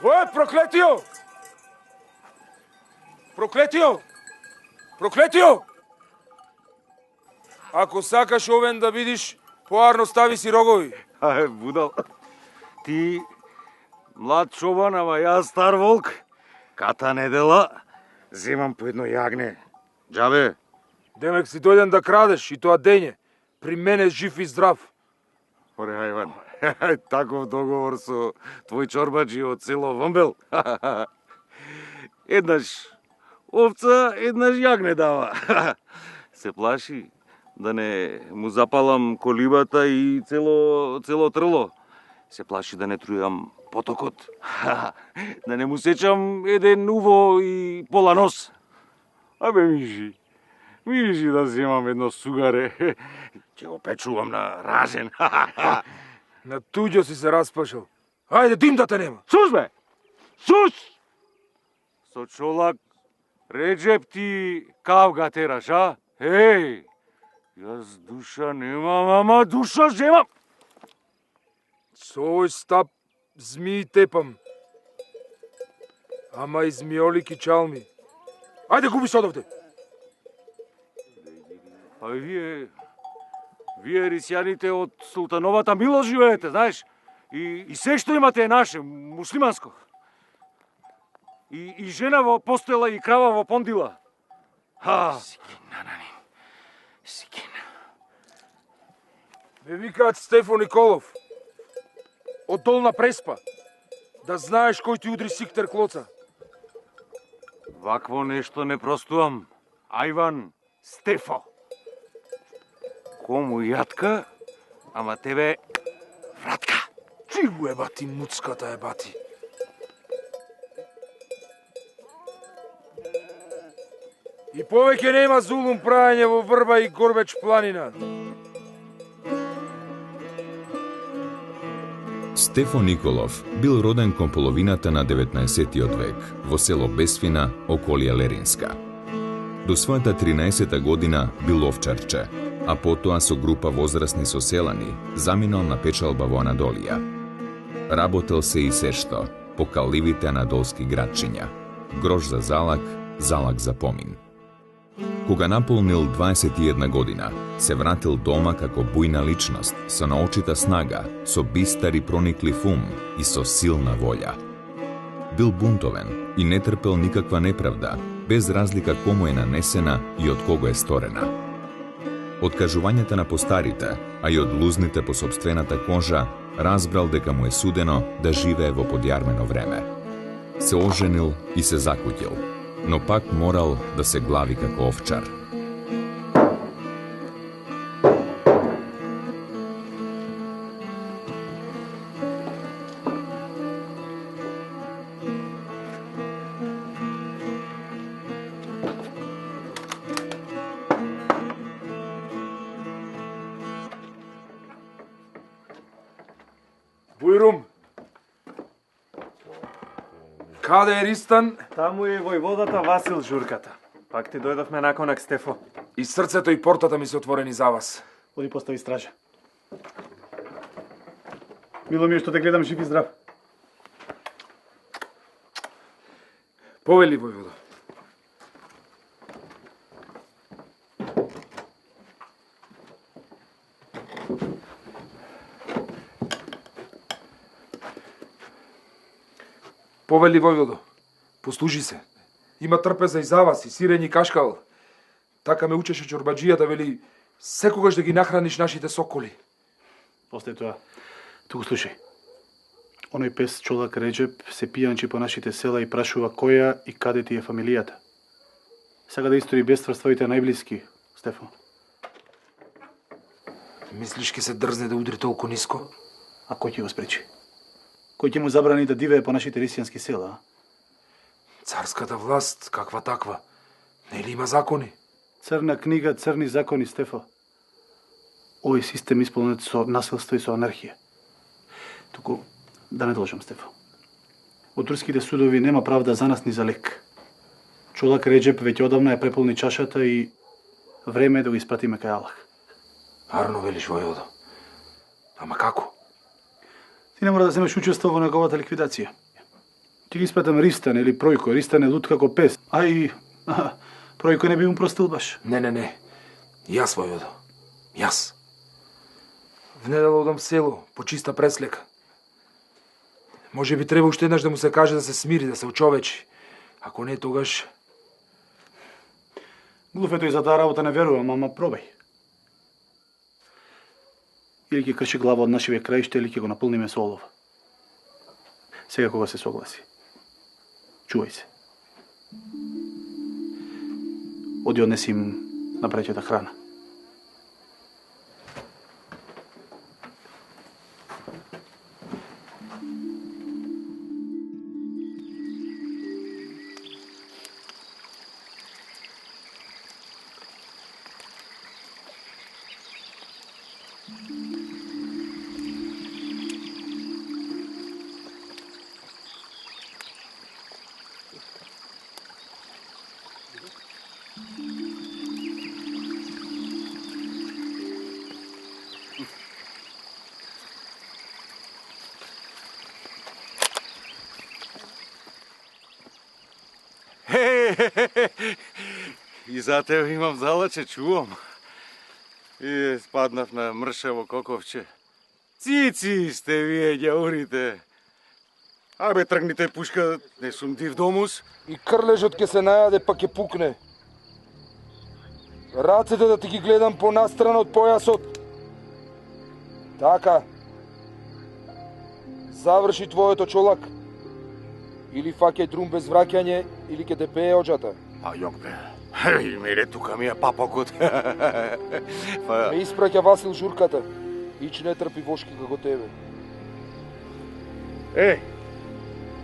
Проклетио! Проклетио! Проклетио! Ако сакаш овен да видиш, поарно стави си рогови. Будал, ти млад чобан, ама јас стар волк. Ката недела, земам по едно јагне. Джабе. Демек си дојден да крадеш и тоа дење. При мене жив и здрав. Оре, Ајван, таков договор со твој чорбаджи од село Вомбел. Еднаш овца, еднаш јагне дава. Се плаши да не му запалам колибата и цело трло. Се плаши да не трујам потокот. Да не му сечам еден уво и пола нос. Абе, мижи да земам едно сугаре. Ќе го печувам на ражен. На туѓо си се распашал. Ајде, дим да те нема. Сус, бе! Сус! Со Чолак Реджеп ти кавга тераш, а? Еј! Јас душа немам, ама душа земам! Со овој стап змии тепам. Ама и змиолики чалми. Ајде, губи се одовде! А вие рисјаните од султановата милост живеете, знаеш? И се што имате е наше, муслиманско. И жена во постела и крава во пондила. Сикин, нананин. Сикин. Ме викаат Стефо Николов. Од Долна Преспа. Да знаеш кој ти удри Сиктер Клоца. Вакво нешто не простувам. Ајван Стефо. Кому јатка, ама тебе вратка. Чигу е бати, муцката е бати. И повеќе нема зулум прајање во Врба и Горбеч планина. Стефо Николов бил роден кон половината на 19. век во село Бесфина, околија Леринска. До својата 13-та година бил овчарче, а потоа со група возрастни соселани заминал на печалба во Анадолија. Работел се и сешто по каливите анадолски градчиња. Грош за залак, залак за помин. Кога наполнил 21 година, се вратил дома како бујна личност, со наочита снага, со бистар и прониклив ум и со силна волја. Бил бунтовен и не трпел никаква неправда, без разлика кому е нанесена и од кого е сторена. Од кажувањата на постарите, а и од лузните по собствената кожа, разбрал дека му е судено да живее во подјармено време. Се оженил и се закуќил, но пак морал да се глави како овчар. Бујрум, каде е Ристан? Таму е војводата Васил Журката. Пак ти дојдовме наконак, Стефо. И срцето и портата ми се отворени за вас. Оди постави стража. Мило ми е што те гледам жив и здрав. Повели, војводо. Повели, војводо. Послужи се. Има трпеза и за вас, и сирење и кашкал. Така ме учеше чорбаджијата, вели, секогаш да ги нахраниш нашите соколи. После тоа, туку слушај. Оној пес Чолак Реджеп се пијанчи по нашите села и прашува која и каде ти е фамилијата. Сага да истори бедства своите најблиски, Стефан. Мислиш ке се дрзне да удри толку ниско? А кој ќе го спречи? Кој ќе му забрани да дивее по нашите рисијански села, а? Царската власт, каква таква? Не ли има закони? Црна книга, црни закони, Стефа. Овој систем исполнет со насилство и со анархија. Туку, да не должам, Стефа. Од турските судови нема правда за нас ни за лек. Чолак Реджеп веќе одавна ја преполни чашата и време е да го испратиме кај Аллах. Арно велиш, војводо. Ама како? Ти не мора да земеш учество во неговата ликвидација. Ќе ги спатам Ристан или Пројко. Ристан е лут како пес. А и Пројко не би му простил баш. Не. Јас, војводо. Јас. В недела одам в село, по чиста преслека. Може би треба уште еднаш да му се каже да се смири, да се очовечи. Ако не, тогаш... Глув е тој за таа работа не верувам, ама пробај. Или ќе крши глава од нашиве краиште, или ќе го наполниме со олов. Сега кога се согласи. Чувај се. Оди однеси им напреќата храна. И за тебе имам залаче, чувам. И спаднав на мршево коковче. Цици сте вие, ѓаурите. Абе, тргните пушка, не сум див домус. И крлежот ке се најаде, па ке пукне. Рацете да ти ги гледам понастрана од појасот. Така. Заврши твоето, чолак. Или фаќај трум без враќање, или ке те пее оџата. А јок бе, мере тука ми е папокот. Ме испраќа Васил журката. Ич не трпи вошки како тебе.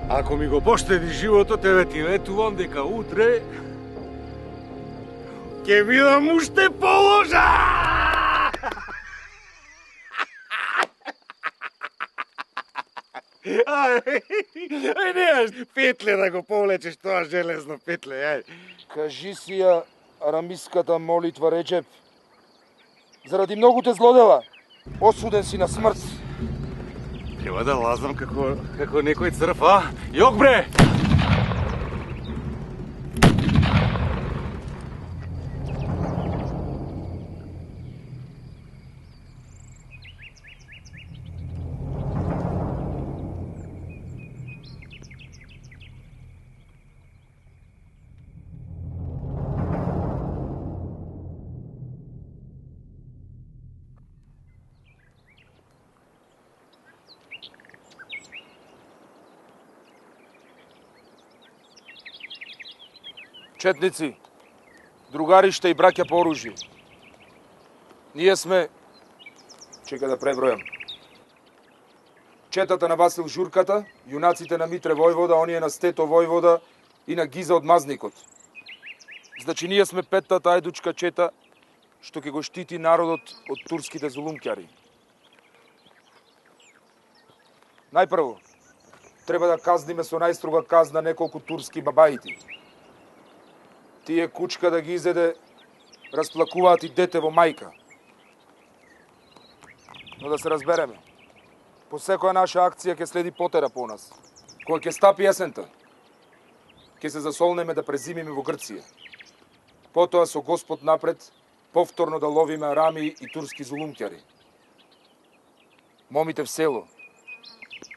Ако ми го поштеди животот, тебе ти ветувам дека утре ќе бидам уште положа! Неаш петле да го повлечеш тоа железно петле, ај. Кажи си ја арамиската молитва, Реджеп. Заради многу те злодела, осуден си на смрт. Треба да лазнам како некој црв, а? Јок бре! Четници, другариште и браќа по оружје. Ние сме... Чека да пребројам. Четата на Васил Журката, јунаците на Митре Војвода, оние на Стето Војвода и на Гиза од Мазникот. Значи ние сме петтата ајдучка чета што ќе го штити народот од турските зулумкјари. Најпрво, треба да казниме со најстрога казна неколку турски бабаити. Тие кучка да ги изеде, расплакуваат и дете во мајка. Но да се разбереме, по секоја наша акција ќе следи потера по нас. Кога ќе стапи есента, ќе се засолнеме да презимиме во Грција. Потоа со Господ напред, повторно да ловиме арами и турски зулумкјари. Момите в село,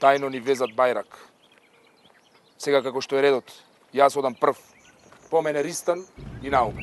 тајно ни везат бајрак. Сега како што е редот, јас одам прв. По мене Ристан и Наум.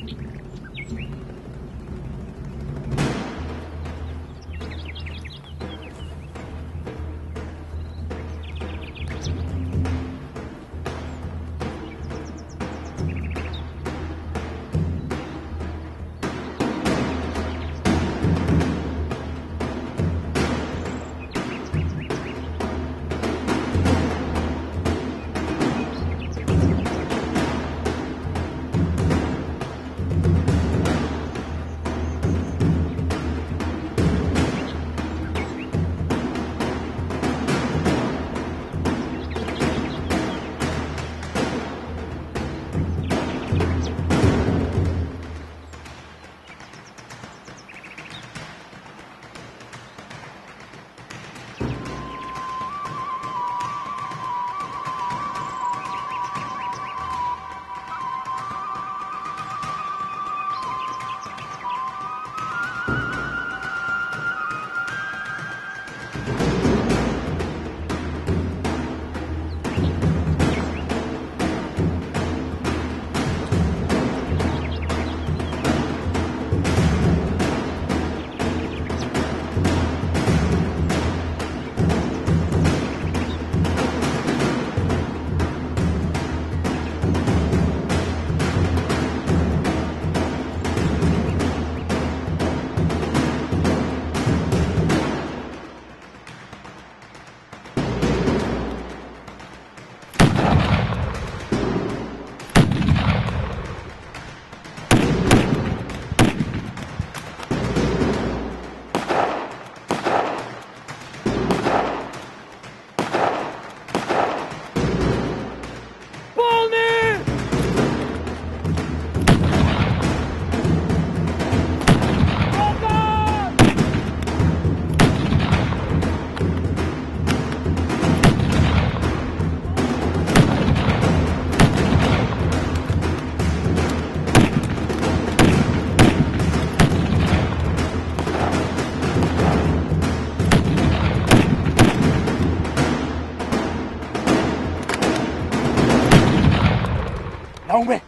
Бауме!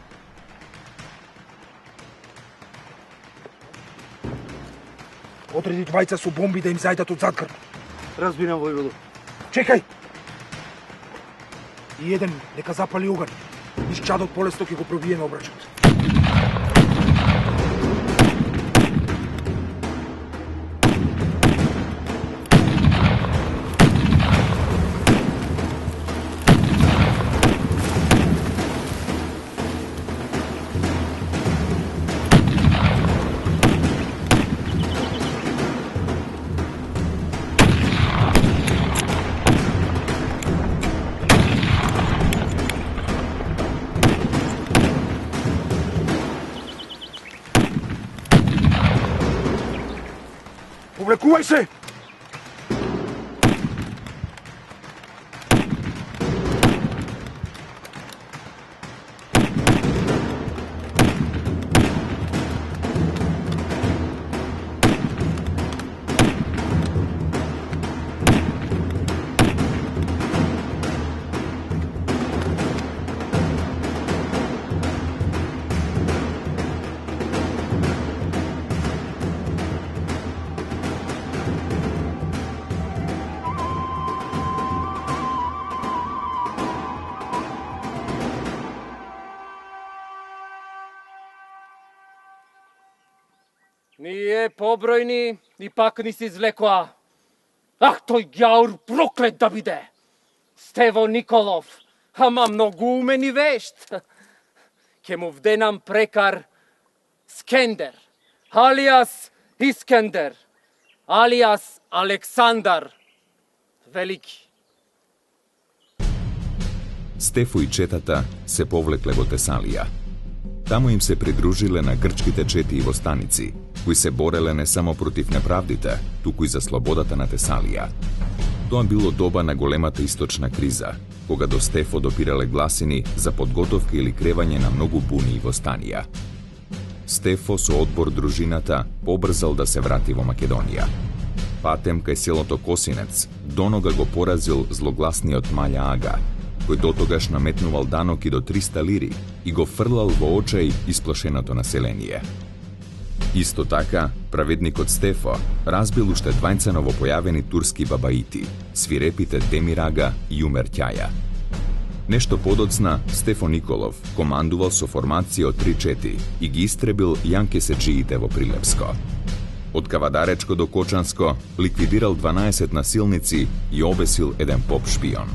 Одреди двајца со бомби да им зајдат од задгрб. Разбирам, војводо. Чекај! И еден нека запали оган. Низ чадот полесно ќе го пробиеме обрачот. Повлекувај се! Ние побројни и пак ни се извлекоа. Ах, тој ѓаур проклет да биде! Стево Николов, ама многу умен и вешт. Ке му вденам прекар Скендер, алијас Искендер, алијас Александар Велики. Стефо и четата се повлекле во Тесалија. Таму им се придружиле на грчките чети и востаници, кои се бореле не само против неправдите, туку и за слободата на Тесалија. Тоа било доба на големата источна криза, кога до Стефо допирале гласини за подготовка или кревање на многу буни и востанија. Стефо со одбор дружината побрзал да се врати во Македонија. Патем кај селото Косинец, донога го поразил злогласниот Маља Ага, кој дотогаш наметнувал данок и до 300 лири и го фрлал во очај исплашеното население. Исто така, праведникот Стефо разбил уште двајца новопојавени турски бабаити, свирепите Демир Ага и Умер Ќаја. Нешто подоцна, Стефо Николов командувал со формација од 3-4 и ги истребил јанке сечиите во Прилепско. Од Кавадаречко до Кочанско ликвидирал 12 насилници и обесил еден поп шпион.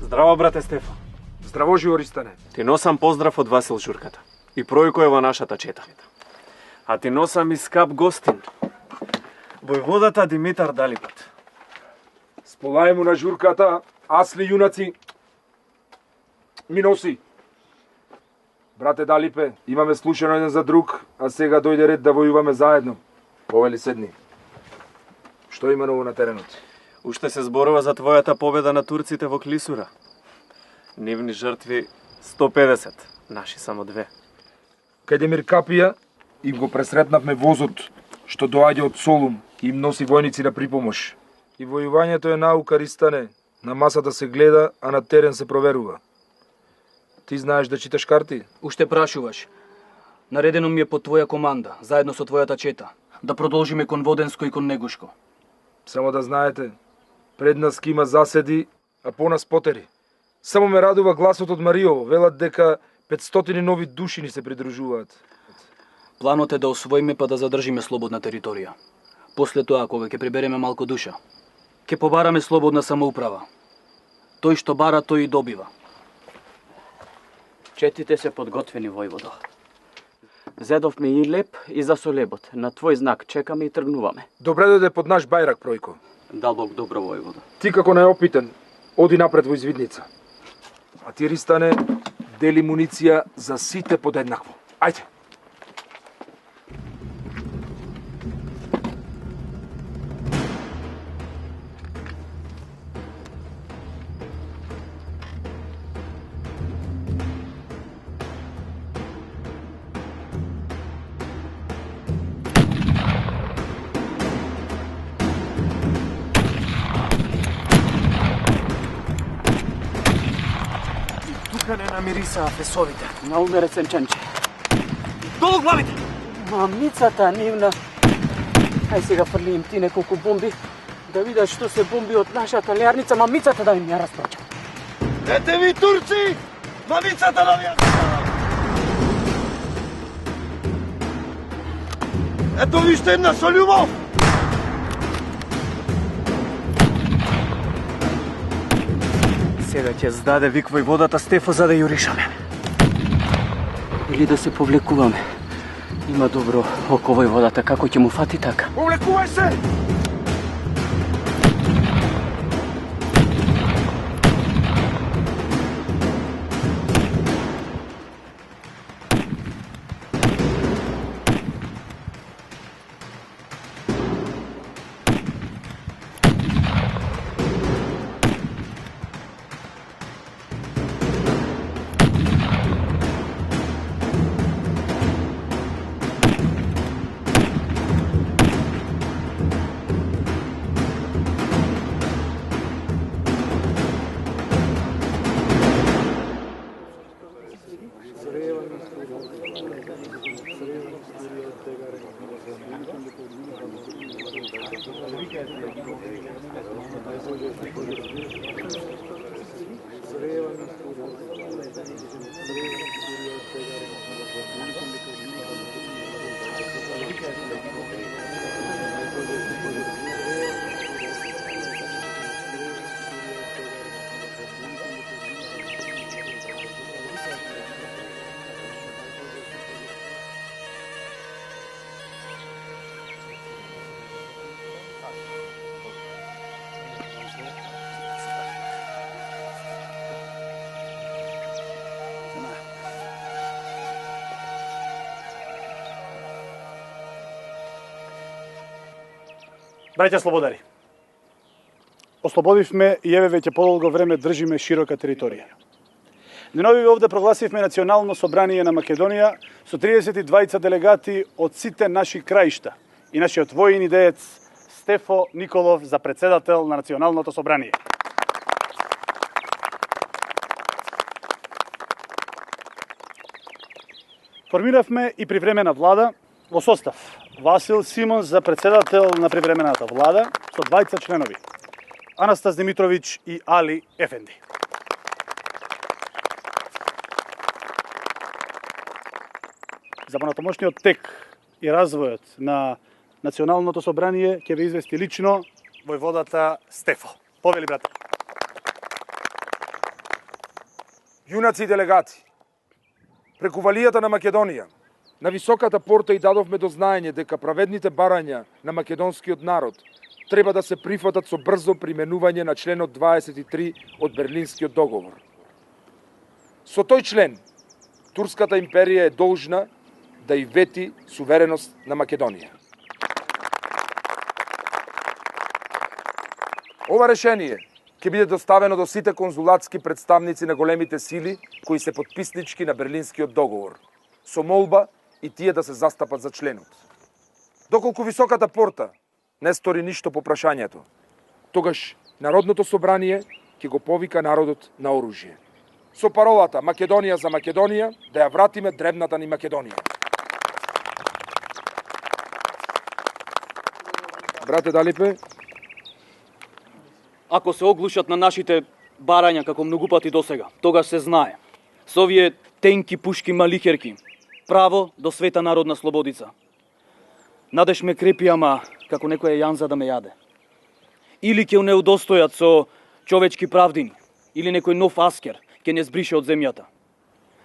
Здраво, брате Стефо. Здраво, Живористане. Ти носам поздрав од Васил Журката. И Пројко е во нашата чета. А ти носам и скап гостин. Војводата Димитар Далипат. Сполај му на Журката, асли јунаци. Ми носи. Брате Далипе, имаме слушано еден за друг, а сега дојде ред да војуваме заедно. Повели седни. Што има ново на теренот? Уште се зборува за твојата победа на турците во Клисура. Нивни жртви 150, наши само 2. Кај Демир Капија им го пресретнавме возот што доаѓа од Солун и им носи војници на припомош. И војувањето е наука, Ристане. На масата се гледа, а на терен се проверува. Ти знаеш да читаш карти? Уште прашуваш. Наредено ми е под твоја команда, заедно со твојата чета, да продолжиме кон Воденско и кон Негушко. Само да знаете, пред нас кима заседи, а по нас потери. Само ме радува гласот од Мариово. Велат дека 500 нови души ни се придружуваат. Планот е да освоиме па да задржиме слободна територија. После тоа, кога ќе прибереме малку душа, ќе побараме слободна самоуправа. Тој што бара, тој и добива. Четите се подготвени, војводо. Зедовме и леп и за солебот. На твој знак чекаме и тргнуваме. Добре дојде под наш бајрак, Пројко. Дал Бог добро, војводо. Ти како најопитен, оди напред во извидница. А ти, Ристане, дели муниција за сите подеднакво. Ајде! не намирисаа фесовите. Наумере сенченче. Долу главите! Мамицата нивна. Ај сега фрли им ти неколку бомби, да видат што се бомби од нашата леарница, мамицата да им ја распроча. Ете ви турци! Мамицата да ви ја Ето вижте една со љубов! Сега ќе здаде вик во водата Стефо за да јуришаме. Или да се повлекуваме. Има добро око во водата, како ќе му фати така. Повлекувај се! Браќа слободари, ослободивме и еве веќе подолго време држиме широка територија. Денови овде прогласивме национално собрание на Македонија со 32 делегати од сите наши краишта и нашиот воин идеец Стефо Николов за председател на националното собрание. Формиравме и привремена влада во состав Васил Симон за председател на привремената влада со 20 членови, Анастас Димитровиќ и Али Ефенди. За понатамошниот тек и развојот на националното собрание ќе ве извести лично војводата Стефо. Повели, брате. Јунаци и делегати, преку валијата на Македонија, на високата порта и дадовме до знаење дека праведните барања на македонскиот народ треба да се прифатат со брзо применување на членот 23 од Берлинскиот договор. Со тој член, Турската империја е должна да и вети сувереност на Македонија. Ова решение ќе биде доставено до сите конзулатски представници на големите сили кои се потписнички на Берлинскиот договор, со молба и тие да се застапат за членот. Доколку високата порта не стори ништо по прашањето, тогаш Народното собрание ќе го повика народот на оружје. Со паролата Македонија за Македонија да ја вратиме древната ни Македонија. Брате Далипе, Ако се оглушат на нашите барања како многу пати досега, тогаш се знае. Со овие тенки пушки малихерки, право до света народна слободица. Надеж ме крепи, ама како некој јанза да ме јаде. Или ќе не удостојат со човечки правдини, или некој нов аскер ќе не збрише од земјата.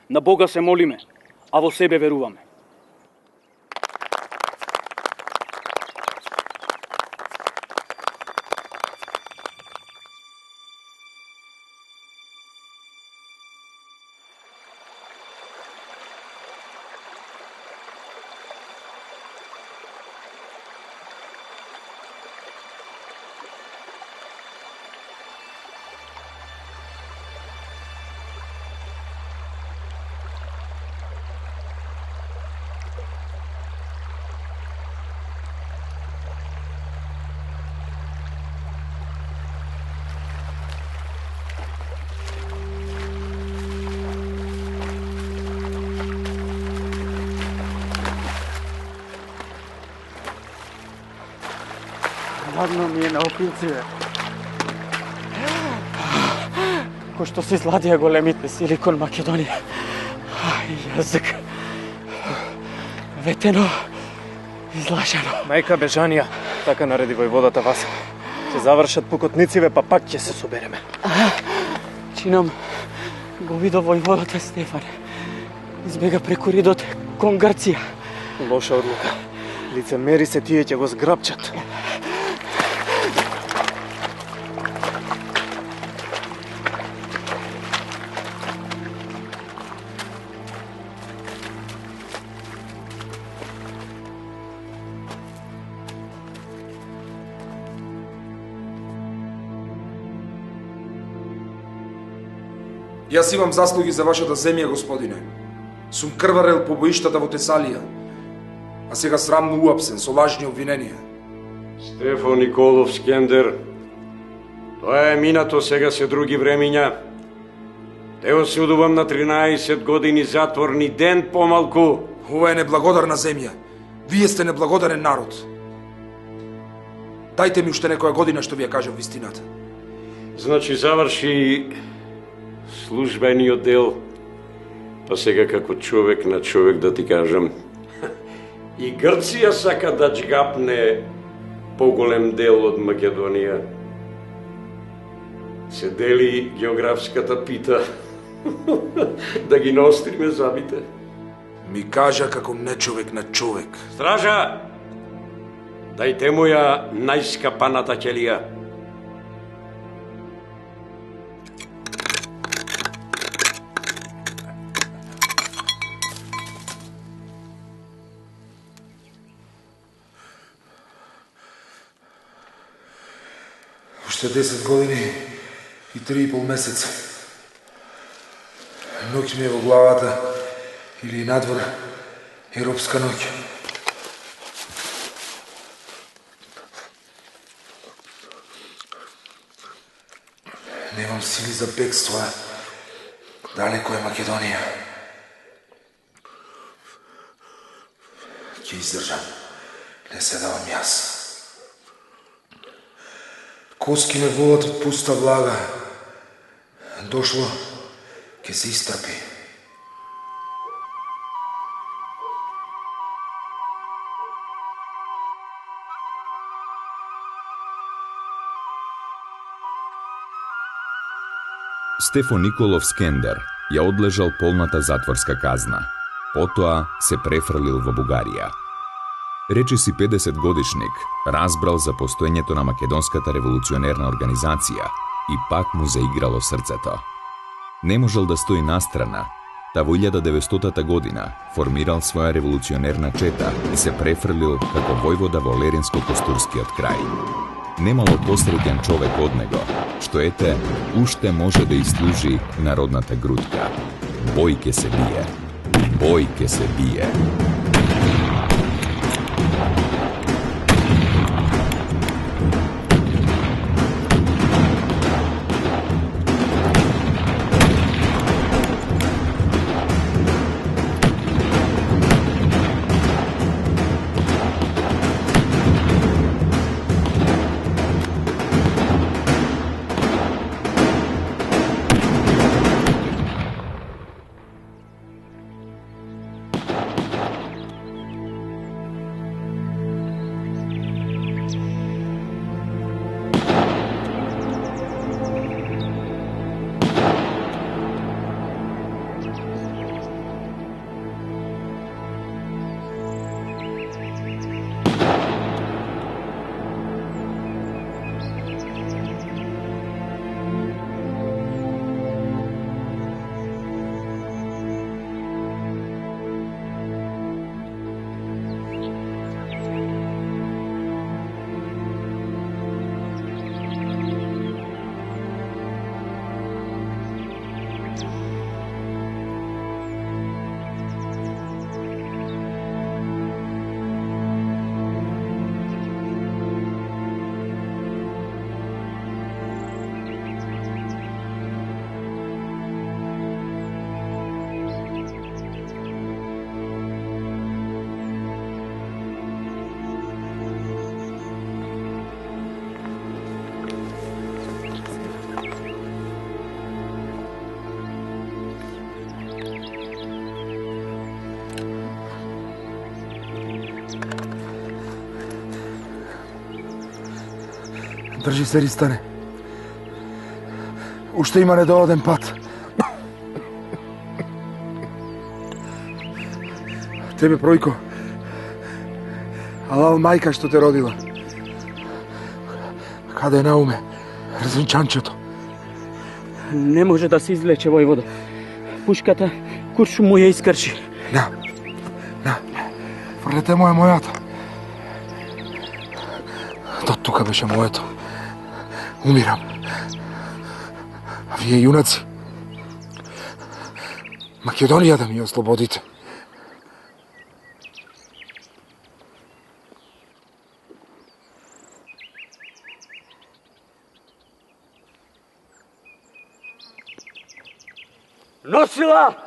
На Бога се молиме, а во себе веруваме. Ладно ми е на опилциве. Кој што се изладија големите сили кон Македонија. Јазик. Ветено, излажано. Мајка Бежанија, така нареди војводата Васил. Ќе завршат пукотнициве, па пак ќе се собереме. Чином го видо војводата Стефан. Избега преку ридот кон Грција. Лоша одлука. Лицемери се тие ќе го зграбчат. Јас имам заслуги за вашата земја, господине. Сум крварел по боиштата во Тесалија, а сега срамно уапсен со лажни обвиненија. Стефан Николов Скендер, тоа е минато, сега се други времиња. Те осудувам на 13 години затвор, ни ден помалку. Ова е неблагодарна земја. Вие сте неблагодарен народ. Дајте ми уште некоја година што ви ја кажам вистината. Значи заврши службениот дел, па сега како човек на човек да ти кажам. И Грција сака да джгапне поголем дел од Македонија. Се дели географската пита да ги наостриме забите. Ми кажа како нечовек на човек. Стража, дајте му ја најскапаната ќелија. Уште 10 години и 3,5 месеца. Ноќ ми е во главата, или надвор, еропска ноќ. Немам сили за бегство, далеко е Македонија. Ќе издржам, не се давам јас. Коски ме волат од пуста влага. Дошло, ќе се истрпи. Стефан Николов Скендер ја одлежал полната затворска казна. Потоа се префрлил во Бугарија. Речиси 50 годишник разбрал за постоењето на Македонската револуционерна организација и пак му заиграло срцето. Не можел да стои настрана, та во 1900 година формирал своја револуционерна чета и се префрлил како војвода во Леринско-Костурскиот крај. Немало посреќен човек од него, што ете, уште може даислужи народната грудка. Бој ке се бие. Бој ке се бие. Држи се, Ристане. Уште има недооден пат. Тебе, Пројко. Алал мајка што те родила. Каде е Науме? Рзинчанчето. Не може да се излече, војводо. Пушката куршум му ја искрши. На. Фрлете му е мојата. До тука беше моето. Умирам. А вие, юнаци, Македонија да ми ја ослободите. Носила!